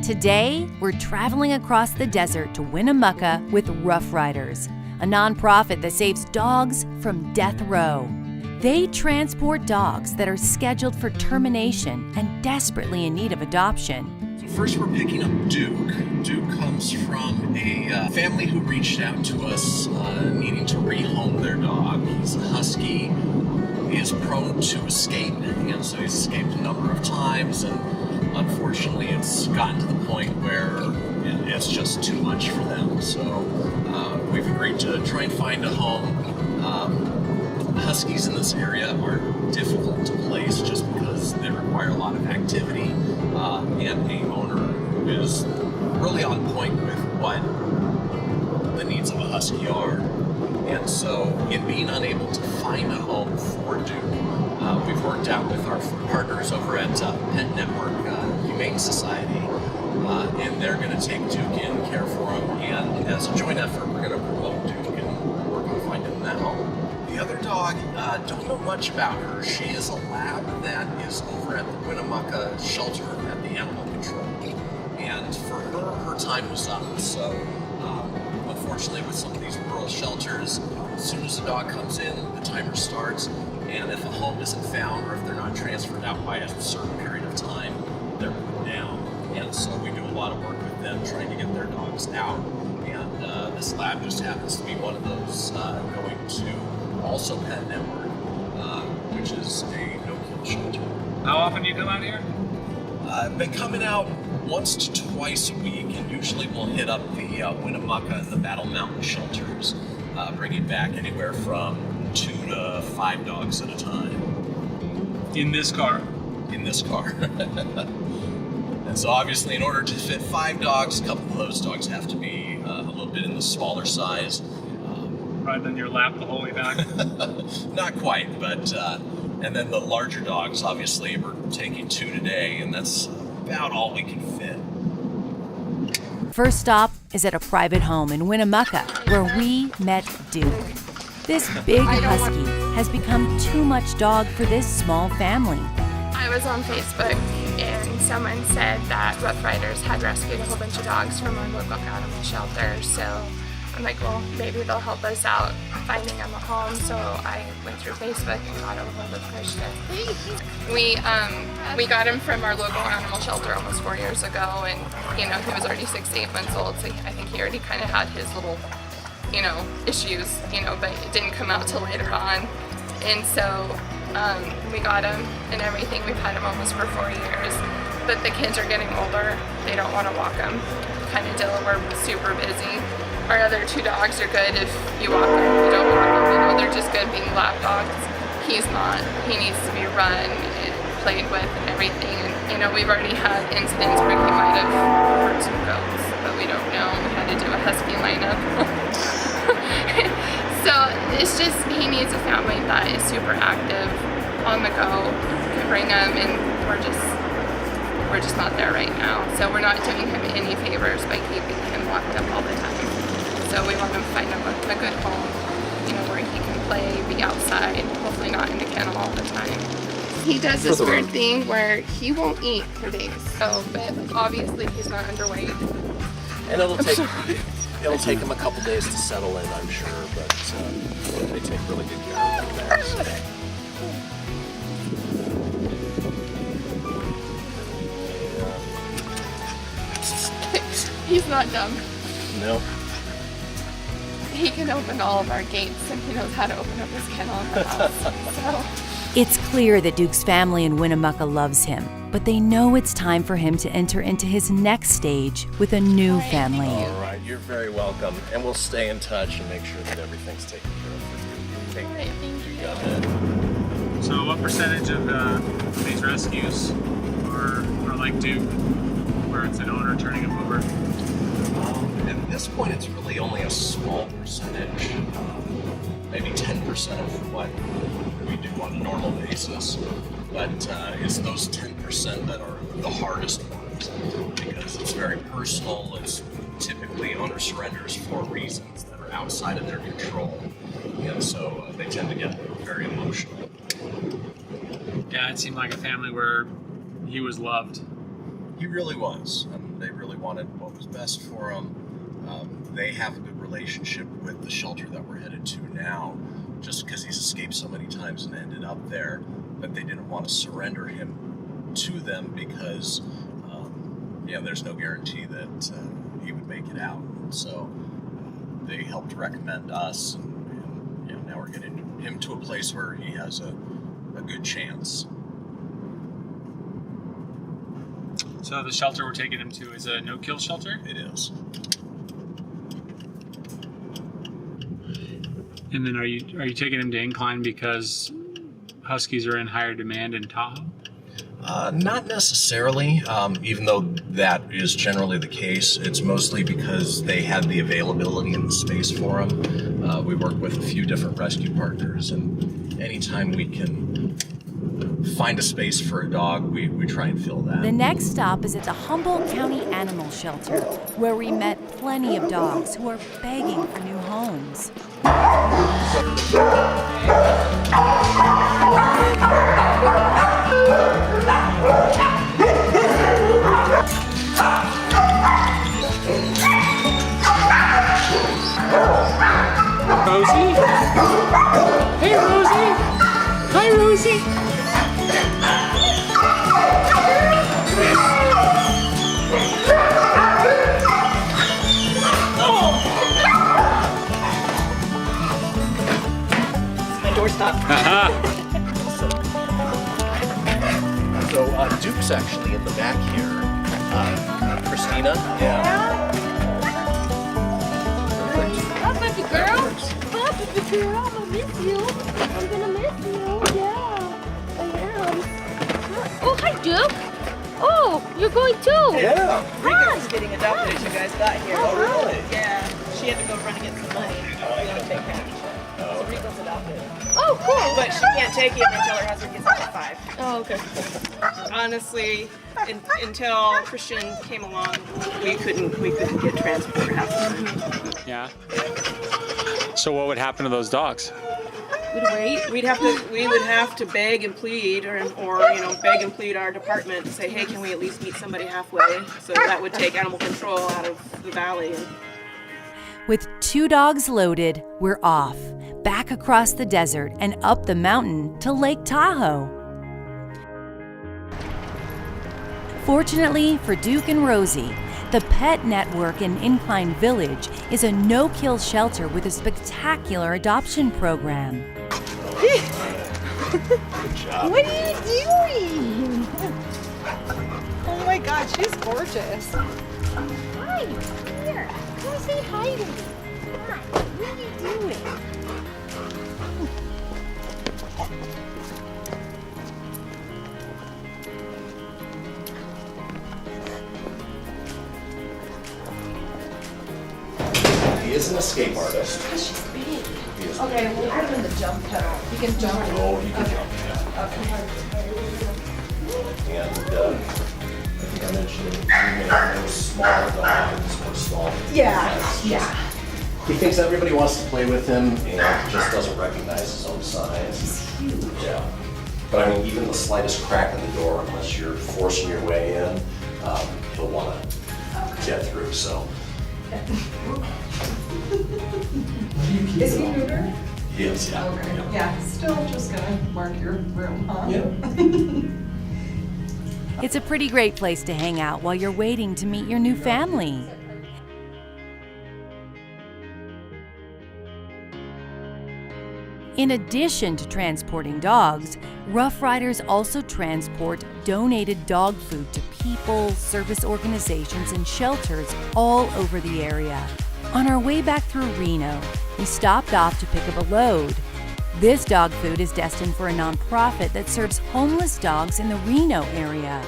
Today, we're traveling across the desert to Winnemucca with RuffRiders, a nonprofit that saves dogs from death row. They transport dogs that are scheduled for termination and desperately in need of adoption. So first we're picking up Duke. Duke comes from a family who reached out to us needing to rehome their dog. He's a husky. He is prone to escape, and so he's escaped a number of times, and unfortunately it's gotten to the point where it's just too much for them. So we've agreed to try and find a home. Huskies in this area are difficult to place just because they require a lot of activity, and a owner who is really on point with what the needs of a husky are. And so in being unable to find a home for Duke, we've worked out with our partners over at Pet Network Humane Society, and they're going to take Duke in, care for him, and as a joint effort, we're going to promote Duke and work on finding that home. The other dog, don't know much about her. She is a lab that is over at the Winnemucca shelter at the Animal Control, and for her time was up. So unfortunately, with some of these rural shelters, as soon as the dog comes in, the timer starts, and if a home isn't found or if they're not transferred out by a certain period of time, they're put down. And so we do a lot of work with them trying to get their dogs out, and this lab just happens to be one of those, going to also Pet Network, which is a no-kill shelter. How often do you come out here? I've been coming out once to twice a week, and usually we'll hit up the Winnemucca and the Battle Mountain shelters, bringing back anywhere from 2 to 5 dogs at a time. In this car? In this car. And so obviously in order to fit 5 dogs, a couple of those dogs have to be a little bit in the smaller size. Right on your lap the whole way back? Not quite, but and then the larger dogs, obviously we're taking 2 today, and that's about all we can fit. First stop is at a private home in Winnemucca, where we met Duke. This big husky has become too much dog for this small family. I was on Facebook and someone said that RuffRiders had rescued a whole bunch of dogs from our local animal shelter. So I'm like, well, maybe they'll help us out finding them a home. So I went through Facebook and got a hold of Kristian. We got him from our local animal shelter almost 4 years ago, and he was already 6 to 8 months old. So I think he already kind of had his little, issues, but it didn't come out till later on. And so we got him and everything. We've had him almost for 4 years, but the kids are getting older. They don't want to walk him. Kind of deal. We're super busy. Our other 2 dogs are good if you walk them, you don't walk them. They're just good being lap dogs. He's not. He needs to be run and played with and everything. And we've already had incidents where he might have hurt some goats, but we don't know. We had to do a husky lineup. So it's just, he needs a family that is super active, on the go, can bring him, and we're just not there right now. So we're not doing him any favors by keeping him locked up all the time. So we want to find him a good home, where he can play, be outside, hopefully not in the kennel all the time. He does this weird thing where he won't eat for days. So, but obviously he's not underweight. And it'll take him a couple days to settle in, I'm sure, but they take really good care of him there. So. He's not dumb. No. He can open all of our gates, and he knows how to open up his kennel in the house. So. It's clear that Duke's family in Winnemucca loves him, but they know it's time for him to enter into his next stage with a new family. All right, you're very welcome, and we'll stay in touch and make sure that everything's taken care of for you. All right, thank you. Got it. So what percentage of these rescues are like Duke, where it's an owner turning him over? At this point, it's really only a small percentage, maybe 10% of what we do on a normal basis. But it's those 10% that are the hardest ones, because it's very personal. It's typically owner surrenders for reasons that are outside of their control, and so they tend to get very emotional. Yeah, it seemed like a family where he was loved. He really was. They really wanted what was best for him. They have a good relationship with the shelter that we're headed to now, just because he's escaped so many times and ended up there. But they didn't want to surrender him to them because, there's no guarantee that he would make it out. And so they helped recommend us, and now we're getting him to a place where he has a good chance. So the shelter we're taking him to is a no-kill shelter? It is. And then are you taking him to Incline because huskies are in higher demand in Tahoe? Not necessarily, even though that is generally the case. It's mostly because they had the availability and the space for them. We work with a few different rescue partners, and anytime we can find a space for a dog, we try and fill that. The next stop is at the Humboldt County Animal Shelter, where we met plenty of dogs who are begging for new homes. Rosie? Hey, Rosie! Hi, Rosie! My doorstop. So Duke's actually in the back here. Christina? Yeah. Oh, baby girl. Oh, baby girl. I'm gonna miss you. I'm gonna miss you. Yeah, I am. Oh, hi, Duke. Oh, you're going too. Yeah. Rico's getting adopted as you guys got here. Oh, really? Yeah. She had to go run and get some money. We don't take cash. So Rico's adopted. Oh, cool. But she can't take him until her husband gets out at 5. Oh, okay. Honestly, until Kristian came along, we couldn't get transport half the time. Yeah. So what would happen to those dogs? We'd wait. We would have to beg and plead, or beg and plead our department to say, hey, can we at least meet somebody halfway? So that would take animal control out of the valley. With 2 dogs loaded, we're off, back across the desert and up the mountain to Lake Tahoe. Fortunately for Duke and Rosie, the Pet Network in Incline Village is a no-kill shelter with a spectacular adoption program. Good job. What are you doing? Oh my God, she's gorgeous. Hi, here. Come say hi to me. Hi. What are you doing? He is an escape artist. She's big. He is. Okay, we'll put him in the jump pedal. You can jump. Oh, he can jump, yeah. And I think I mentioned those smaller dogs or small. Yeah. He thinks everybody wants to play with him and just doesn't recognize his own size. He's huge. Yeah. But I mean, even the slightest crack in the door, unless you're forcing your way in, he'll want to get through. So. Is he neutered? He is, yeah. Okay. Yeah, still just gonna mark your room, huh? Yeah. It's a pretty great place to hang out while you're waiting to meet your new family. In addition to transporting dogs, RuffRiders also transport donated dog food to people, service organizations, and shelters all over the area. On our way back through Reno, we stopped off to pick up a load. This dog food is destined for a nonprofit that serves homeless dogs in the Reno area.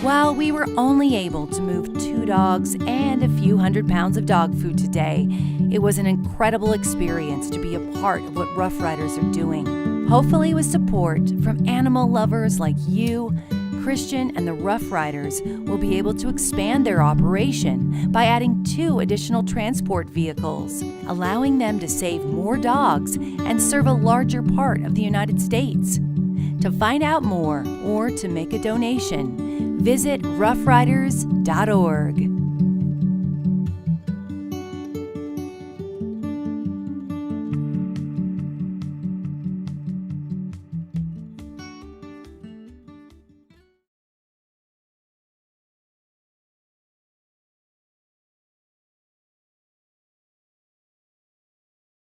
While we were only able to move 2 dogs and a few hundred pounds of dog food today, it was an incredible experience to be a part of what RuffRiders are doing. Hopefully with support from animal lovers like you, Kristian and the RuffRiders will be able to expand their operation by adding 2 additional transport vehicles, allowing them to save more dogs and serve a larger part of the United States. To find out more or to make a donation, visit RuffRiders.org.